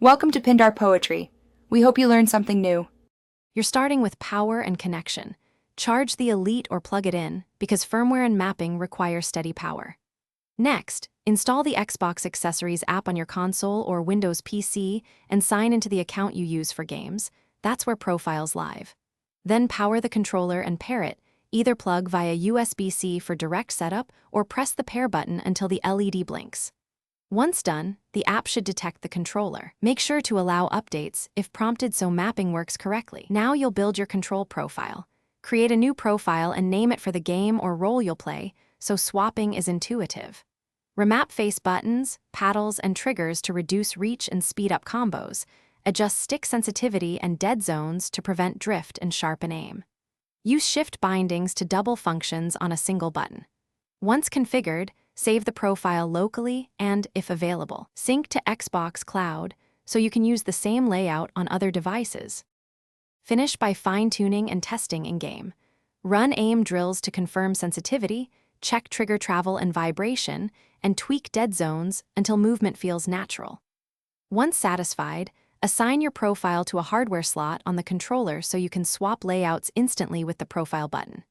Welcome to Pindar Poetry. We hope you learned something new. You're starting with power and connection. Charge the Elite or plug it in, because firmware and mapping require steady power. Next, install the Xbox Accessories app on your console or Windows PC and sign into the account you use for games. That's where Profiles live. Then power the controller and pair it. Either plug via USB-C for direct setup or press the pair button until the LED blinks. Once done, the app should detect the controller. Make sure to allow updates if prompted so mapping works correctly. Now you'll build your control profile. Create a new profile and name it for the game or role you'll play, so swapping is intuitive. Remap face buttons, paddles, and triggers to reduce reach and speed up combos. Adjust stick sensitivity and dead zones to prevent drift and sharpen aim. Use shift bindings to double functions on a single button. Once configured, save the profile locally and, if available, sync to Xbox Cloud so you can use the same layout on other devices. Finish by fine-tuning and testing in-game. Run aim drills to confirm sensitivity, check trigger travel and vibration, and tweak dead zones until movement feels natural. Once satisfied, assign your profile to a hardware slot on the controller so you can swap layouts instantly with the profile button.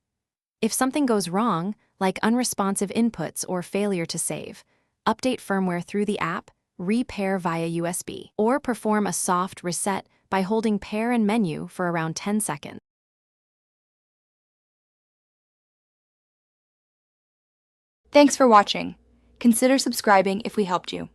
If something goes wrong, like unresponsive inputs or failure to save, update firmware through the app, repair via USB, or perform a soft reset by holding pair and menu for around 10 seconds. Thanks for watching. Consider subscribing if we helped you.